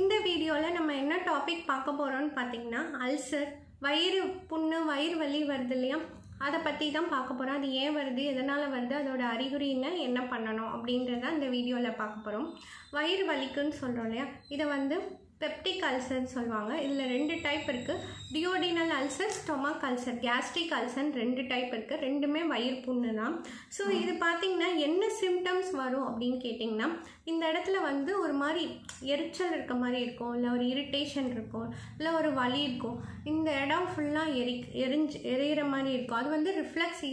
இந்த வீடியோவில் நம்ம என்ன டாபிக் பார்க்க போகிறோம்னு பார்த்தீங்கன்னா அல்சர், வயிறு புண்ணு, வயிறு வலி வருது இல்லையா, அதை பற்றி தான் பார்க்க போகிறோம். அது ஏன் வருது, எதனால் வருது, அதோட அறிகுறி என்ன பண்ணணும் அப்படின்றத இந்த வீடியோவில் பார்க்க போகிறோம். வயிறு வலிக்குன்னு சொல்கிறோம் இல்லையா, இதை பெப்டிக் அல்சர்னு சொல்லுவாங்க. இதில் 2 டைப் இருக்குது. Duodenal ulcer, stomach ulcer, gastric அல்சர்னு 2 டைப் இருக்குது. ரெண்டுமே வயிறு புண்ணு தான். ஸோ இது பார்த்திங்கன்னா என்ன சிம்டம்ஸ் வரும் அப்படின்னு கேட்டிங்கன்னா, இந்த இடத்துல ஒரு மாதிரி எரிச்சல் இருக்க மாதிரி இருக்கும், இல்லை ஒரு இரிட்டேஷன் இருக்கும், இல்லை ஒரு வலி இருக்கும். இந்த இடம் ஃபுல்லாக எரியிற மாதிரி இருக்கும். அது ரிஃப்ளெக்ஸ்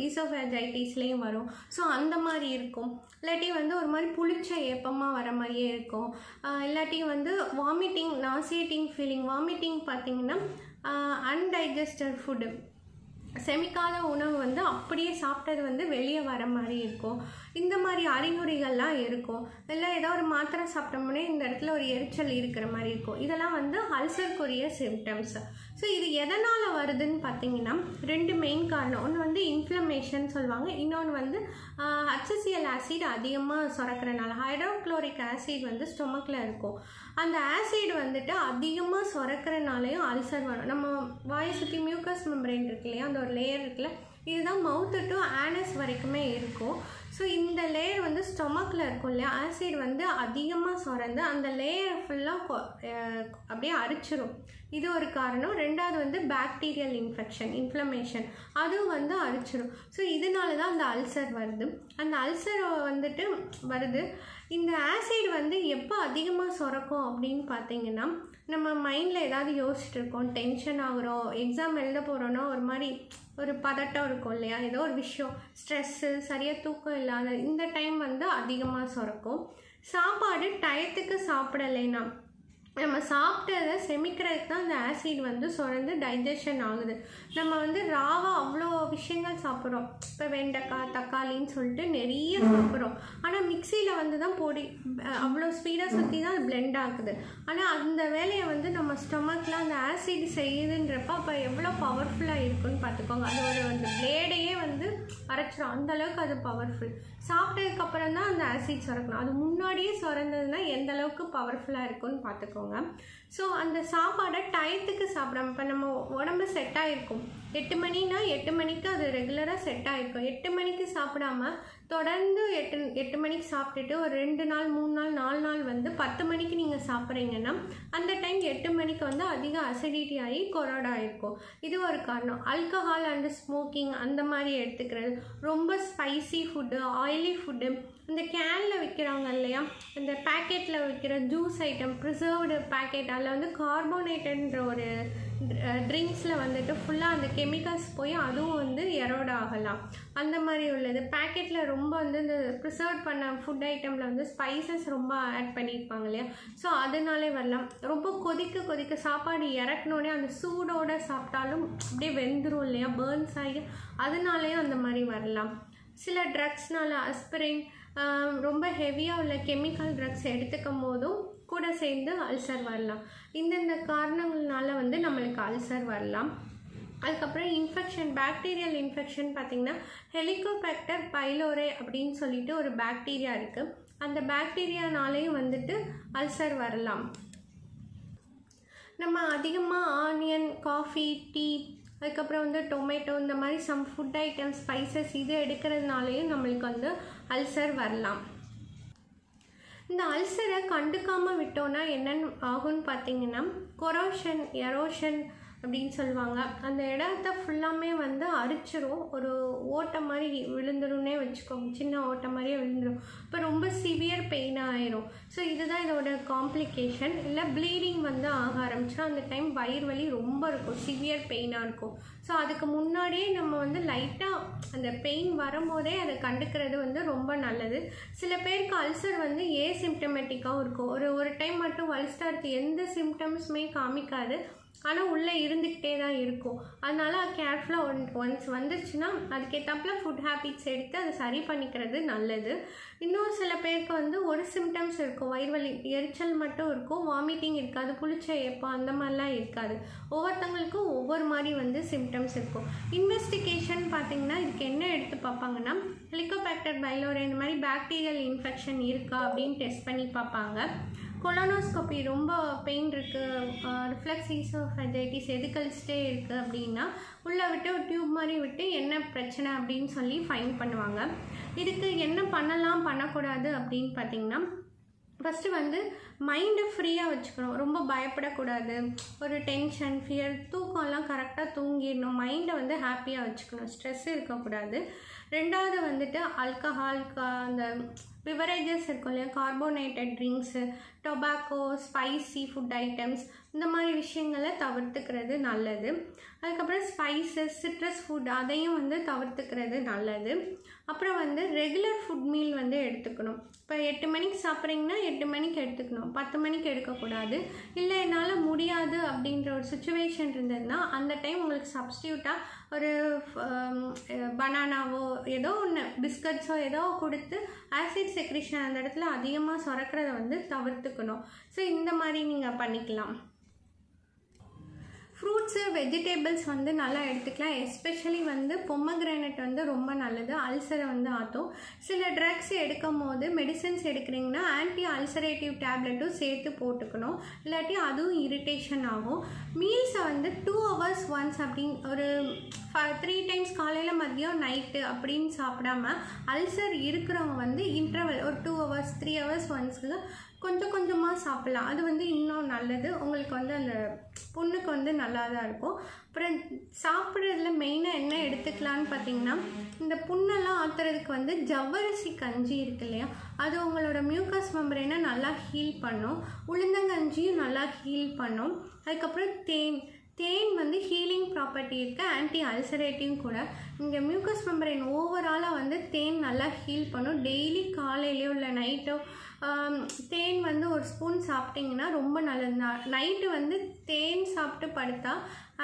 ஈசோஃபேஜைட்டிஸ்லேயும் வரும். ஸோ அந்த மாதிரி இருக்கும். இல்லாட்டி ஒரு மாதிரி புளிச்ச ஏப்பமாக வர மாதிரியே இருக்கும். இல்லாட்டி வாமிட்டிங், நாசியேட்டிங் ஃபீலிங். வாமிட்டிங் பார்த்திங்கன்னா அன்டைஜஸ்டட் ஃபுட்டு, செமிக்காத உணவு அப்படியே சாப்பிட்டது வெளியே வர மாதிரி இருக்கும். இந்த மாதிரி அறிகுறிகள்லாம் இருக்கும். இல்லை ஏதோ ஒரு மாத்திரை சாப்பிட்டோம்னே இந்த இடத்துல ஒரு எரிச்சல் இருக்கிற மாதிரி இருக்கும். இதெல்லாம் அல்சருக்குரிய சிம்டம்ஸ். ஸோ இது எதனால் வருதுன்னு பார்த்தீங்கன்னா 2 மெயின் காரணம். ஒன்று இன்ஃப்ளமேஷன் சொல்லுவாங்க, இன்னொன்று HCl ஆசிட் அதிகமாக சுரக்கிறனால. ஹைட்ரோக்ளோரிக் ஆசிட் ஸ்டொமக்கில் இருக்கும். அந்த ஆசிட் அதிகமாக சுரக்கிறனாலையும் அல்சர் வரும். நம்ம வாயை சுற்றி மியூக்கஸ் மெம்பரேன் இருக்கு இல்லையா, அந்த ஒரு லேயர் இருக்குல்ல, இதுதான் மவுத்து டு ஆனஸ் வரைக்குமே இருக்கும். ஸோ இந்த லேயர் ஸ்டொமக்கில் இருக்கும் இல்லையா, ஆசிட் அதிகமாக சுரந்து அந்த லேயர் ஃபுல்லாக அப்படியே அரிச்சிரும். இது ஒரு காரணம். ரெண்டாவது பாக்டீரியல் இன்ஃப்ளமேஷன், அதுவும் அரிச்சிரும். ஸோ இதனால தான் அந்த அல்சர் வருது. அந்த அல்சர் வருது. இந்த ஆசிட் எப்போ அதிகமாக சுரக்கும் அப்படின்னு பார்த்தீங்கன்னா, நம்ம மைண்டில் ஏதாவது யோசிச்சுட்டு இருக்கோம், டென்ஷன் ஆகுறோம், எக்ஸாம் எழுத போகிறோன்னா ஒரு மாதிரி ஒரு பதட்டம் இருக்கும் இல்லையா, ஏதோ ஒரு விஷயம், ஸ்ட்ரெஸ்ஸு, சரியாக தூக்கம் இல்லாத இந்த டைம் அதிகமாக சுரக்கும். சாப்பாடு டயத்துக்கு சாப்பிடலைன்னா, நம்ம சாப்பிட்டதை செமிக்கிறதுக்கு தான் அந்த ஆசிட் சுரந்து டைஜஷன் ஆகுது. நம்ம ராவாக அவ்வளோ விஷயங்கள் சாப்பிட்றோம். இப்போ வெண்டைக்காய், தக்காளின்னு சொல்லிட்டு நிறைய சாப்பிட்றோம். ஆனால் மிக்சியில் தான் பொடி அவ்வளோ ஸ்பீடாக சுற்றி தான் அது பிளெண்ட் ஆகுது. ஆனால் அந்த வேலையை நம்ம ஸ்டொமக்கில் அந்த ஆசிட் செய்யுதுன்றப்ப அப்போ எவ்வளோ பவர்ஃபுல்லாக இருக்குன்னு பார்த்துக்கோங்க. அது ஒரு பிளேடையே அரைச்சிடும். அந்தளவுக்கு அது பவர்ஃபுல். சாப்பிட்டதுக்கப்புறம் தான் அந்த ஆசிட் சுரக்கணும். அது முன்னாடியே சுரந்ததுன்னா எந்த அளவுக்கு பவர்ஃபுல்லாக இருக்குன்னு பார்த்துக்கோங்க. ஸோ அந்த சாப்பாடை டயத்துக்கு சாப்பிடாம, இப்போ நம்ம உடம்பு செட் ஆகிருக்கும் 8 மணினா 8 மணிக்கு அது ரெகுலராக செட் ஆகிருக்கும். 8 மணிக்கு சாப்பிடாம தொடர்ந்து 8 மணிக்கு சாப்பிட்டுட்டு ஒரு 2 நாள் 3 நாள் 4 நாள் 10 மணிக்கு நீங்கள் சாப்பிட்றீங்கன்னா அந்த டைம் 8 மணிக்கு அதிக அசிடிட்டி ஆகி கொரோடா இருக்கும். இது ஒரு காரணம். ஆல்கஹால் அண்டு ஸ்மோக்கிங் அந்த மாதிரி எடுத்துக்கிறது, ரொம்ப ஸ்பைசி ஃபுட்டு, ஆயிலி ஃபுட்டு, இந்த கேனில் விற்கிறாங்க இல்லையா, இந்த பேக்கெட்டில் விற்கிற ஜூஸ் ஐட்டம், ப்ரிசர்வ்டு பேக்கெட், அதில் கார்போனேட்டட்ன்ற ஒரு ட்ரிங்க்ஸில் ஃபுல்லாக அந்த கெமிக்கல்ஸ் போய் அதுவும் எரோட் ஆகலாம். அந்த மாதிரி உள்ளது. பேக்கெட்டில் ரொம்ப இந்த ப்ரிசர்வ் பண்ண ஃபுட் ஐட்டமில் ஸ்பைசஸ் ரொம்ப ஆட் பண்ணியிருப்பாங்க இல்லையா, ஸோ அதனாலே வரலாம். ரொம்ப கொதிக்க சாப்பாடு இறக்கணுன்னே அந்த சூடோடு சாப்பிட்டாலும் அப்படியே வெந்துடும் இல்லையா, பேர்ன்ஸ் ஆகி, அதனாலேயும் அந்த மாதிரி வரலாம். சில ட்ரக்ஸ்னால, அஸ்பிரின், ரொம்ப ஹெவியாக உள்ள கெமிக்கல் ட்ரக்ஸ் எடுத்துக்கும் போதும் கூட சேர்ந்து அல்சர் வரலாம். இந்தந்த காரணங்கள்னால நம்மளுக்கு அல்சர் வரலாம். அதுக்கப்புறம் இன்ஃபெக்ஷன், பாக்டீரியல் இன்ஃபெக்ஷன் பார்த்திங்கன்னா ஹெலிகோபேக்டர் பைலோரே அப்படின்னு சொல்லிட்டு ஒரு பாக்டீரியா இருக்குது. அந்த பாக்டீரியானாலேயும் அல்சர் வரலாம். நம்ம அதிகமாக ஆனியன், காஃபி, டீ, அதுக்கப்புறம் டொமேட்டோ, இந்த மாதிரி சம் ஃபுட் ஐட்டம், ஸ்பைசஸ் இது எடுக்கிறதுனாலையும் நம்மளுக்கு அல்சர் வரலாம். இந்த அல்சரை கண்டுக்காமல் விட்டோன்னா என்னென்னு ஆகும்னு பார்த்தீங்கன்னா, கொரோஷன், எரோஷன் அப்படின்னு சொல்லுவாங்க. அந்த இடத்த ஃபுல்லாமே அரிச்சிரும். ஒரு ஓட்டை மாதிரி விழுந்துரும்னே வச்சுக்கோங்க, சின்ன ஓட்டை மாதிரியே விழுந்துடும். இப்போ ரொம்ப சிவியர் பெயினாக ஆயிரும். ஸோ இதுதான் இதோட காம்ப்ளிகேஷன். இல்லை ப்ளீடிங் ஆக ஆரம்பிச்சா அந்த டைம் வயிறு வலி ரொம்ப இருக்கும், சிவியர் பெயினாக இருக்கும். ஸோ அதுக்கு முன்னாடியே நம்ம லைட்டாக அந்த பெயின் வரும்போதே அதை கண்டுக்கிறது ரொம்ப நல்லது. சில பேருக்கு அல்சர் ஏசிம்டமேட்டிக்காகவும் இருக்கும். ஒரு டைம் மட்டும் வலிஸ்டாக இருக்குது, எந்த சிம்டம்ஸுமே காமிக்காது, ஆனால் உள்ளே இருந்துக்கிட்டே தான் இருக்கும். அதனால் கேர்ஃபுல்லாக ஒன்ஸ் வந்துருச்சுன்னா அதுக்கேற்றாப்புல ஃபுட் ஹேபிட்ஸ் எடுத்து அதை சரி பண்ணிக்கிறது நல்லது. இன்னொரு சில பேருக்கு ஒரு சிம்டம்ஸ் இருக்கும், வயிறு வலி, எரிச்சல் மட்டும் இருக்கும், வாமிட்டிங் இருக்காது, புளிச்ச ஏப்பம் அந்த மாதிரிலாம் இருக்காது. ஒவ்வொருத்தவங்களுக்கும் ஒவ்வொரு மாதிரி சிம்டம்ஸ் இருக்கும். இன்வெஸ்டிகேஷன் பார்த்திங்கன்னா இதுக்கு என்ன எடுத்து பார்ப்பாங்கன்னா, ஹெலிகோபேக்டர் பைலோரே இந்த மாதிரி பாக்டீரியல் இன்ஃபெக்ஷன் இருக்கா அப்படின்னு டெஸ்ட் பண்ணி பார்ப்பாங்க. கொலோனோஸ்கோபி ரொம்ப பெயின் இருக்குது, ரிஃப்ளெக்ஸ் ஈசோஃபேஜைட்டிஸ் எதுக்கழிச்சிட்டே இருக்குது அப்படின்னா உள்ளே விட்டு ஒரு டியூப் மாதிரி விட்டு என்ன பிரச்சனை அப்படின்னு சொல்லி ஃபைண்ட் பண்ணுவாங்க. இதுக்கு என்ன பண்ணலாம் பண்ணக்கூடாது அப்படின்னு பார்த்திங்கன்னா, ஃபஸ்ட்டு வந்து மைண்டை ஃப்ரீயாக வச்சுக்கணும். ரொம்ப பயப்படக்கூடாது, ஒரு டென்ஷன் ஃபியர் தூக்கம்லாம் கரெக்டாக தூங்கிடணும். மைண்டை வந்து ஹாப்பியாக வச்சுக்கணும், ஸ்ட்ரெஸ் இருக்கக்கூடாது. ரெண்டாவது வந்துட்டு ஆல்கஹால், அந்த பிவரேஜஸ் இருக்கும் இல்லையா, carbonated drinks, tobacco, spicy food items, இந்த மாதிரி விஷயங்களை தவிர்த்துக்கிறது நல்லது. அதுக்கப்புறம் ஸ்பைசஸ், சிட்ரஸ் ஃபுட் அதையும் வந்து தவிர்த்துக்கிறது நல்லது. அப்புறம் வந்து ரெகுலர் ஃபுட் மீல் வந்து எடுத்துக்கணும். இப்போ 8 மணிக்கு சாப்பிட்றீங்கன்னா 8 மணிக்கு எடுத்துக்கணும், 10 மணிக்கு எடுக்கக்கூடாது. இல்லை என்னால் முடியாது அப்படின்ற ஒரு சுச்சுவேஷன் இருந்ததுன்னா அந்த டைம் உங்களுக்கு சப்ஸ்டியூட்டாக ஒரு பனானாவோ ஏதோ ஒன்று, பிஸ்கட்ஸோ ஏதோ கொடுத்து ஆசிட் செக்ரிஷன் அந்த இடத்துல அதிகமாக சுரக்கிறத வந்து தவிர்த்துக்கணும். ஸோ இந்த மாதிரி நீங்கள் பண்ணிக்கலாம். ஃப்ரூட்ஸு, வெஜிடபிள்ஸ் வந்து நல்லா எடுத்துக்கலாம். எஸ்பெஷலி வந்து பொம்மக்ரானட் வந்து ரொம்ப நல்லது, அல்சரை வந்து ஆற்றும். சில ட்ரக்ஸ் எடுக்கும் போது மெடிசன்ஸ் எடுக்கிறீங்கன்னா ஆன்டி அல்சரேட்டிவ் டேப்லெட்டும் சேர்த்து போட்டுக்கணும், இல்லாட்டி அதுவும் இரிட்டேஷன் ஆகும். மீல்ஸை வந்து 2 hours once அப்படின்னு ஒரு 3 times காலையில், மதியம், நைட்டு அப்படின்னு சாப்பிடாம அல்சர் இருக்கிறவங்க வந்து இன்டர்வல் ஒரு 2 hours 3 hours ஒன்ஸுக்கு கொஞ்சம் கொஞ்சமாக சாப்பிட்லாம். அது வந்து இன்னும் நல்லது, உங்களுக்கு வந்து அந்த புண்ணுக்கு வந்து நல்லா தான் இருக்கும். அப்புறம் சாப்பிட்றதுல மெயினாக என்ன எடுத்துக்கலான்னு பார்த்தீங்கன்னா, இந்த புண்ணெல்லாம் ஆற்றுறதுக்கு வந்து ஜவ்வரிசி கஞ்சி இருக்கு இல்லையா, அது உங்களோட மியூக்கஸ் மெம்பரேனை நல்லா ஹீல் பண்ணும். உளுந்தங்கஞ்சியும் நல்லா ஹீல் பண்ணும். அதுக்கப்புறம் தேன் வந்து ஹீலிங் ப்ராப்பர்ட்டி இருக்குது, ஆன்டி அல்சரேட்டிவும் கூட. இங்கே மியூக்கஸ் மெம்பரேன் ஓவராலாக வந்து தேன் நல்லா ஹீல் பண்ணும். டெய்லி காலையிலையோ இல்லை நைட்டோ தேன் வந்து ஒரு ஸ்பூன் சாப்பிட்டிங்கன்னா ரொம்ப நல்லது. நைட்டு வந்து தேன் சாப்பிட்டு படுத்தா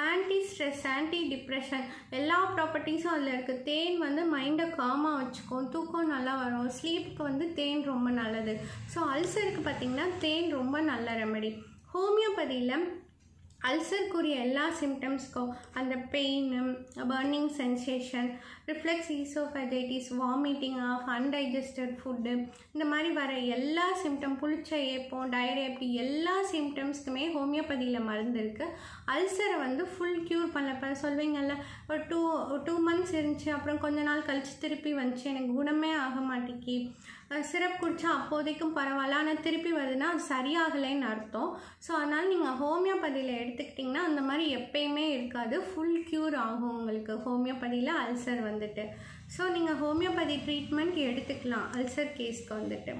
ஆன்டி ஸ்ட்ரெஸ், ஆன்டி டிப்ரெஷன் எல்லா ப்ராப்பர்ட்டிஸும் அதில் இருக்குது. தேன் வந்து மைண்டை காமாக வச்சுக்கும், தூக்கம் நல்லா வரும், ஸ்லீப்புக்கு வந்து தேன் ரொம்ப நல்லது. ஸோ அல்சருக்கு பார்த்திங்கன்னா தேன் ரொம்ப நல்ல ரெமெடி. ஹோமியோபதியில் அல்சருக்குரிய எல்லா சிம்டம்ஸ்க்கும், அந்த pain, burning sensation, reflex oesophagitis, vomiting of, undigested food, இந்த மாதிரி வர எல்லா சிம்டம், புளிச்ச ஏப்பம், டயரியா, இப்படி எல்லா சிம்டம்ஸ்க்குமே ஹோமியோபதியில் மருந்து இருக்குது. அல்சரை வந்து ஃபுல் க்யூர் பண்ணல. இப்போ சொல்வீங்கள்ல, ஒரு 2 months இருந்துச்சு, அப்புறம் கொஞ்ச நாள் கழித்து திருப்பி வந்துச்சு, எனக்கு குணமே ஆக மாட்டேங்கி, சிரப் குடித்தா அப்போதைக்கும் பரவாயில்ல, ஆனால் திருப்பி வருதுன்னா அது சரியாகலைன்னு அர்த்தம். ஸோ அதனால் நீங்கள் ஹோமியோபதியில் எடுத்துக்கிட்டிங்கன்னா அந்த மாதிரி எப்பயுமே இருக்காது, ஃபுல் க்யூர் ஆகும் உங்களுக்கு ஹோமியோபதியில் அல்சர் வந்துட்டு. ஸோ நீங்கள் ஹோமியோபதி ட்ரீட்மெண்ட் எடுத்துக்கலாம் அல்சர் கேஸ்க்கு வந்துட்டு.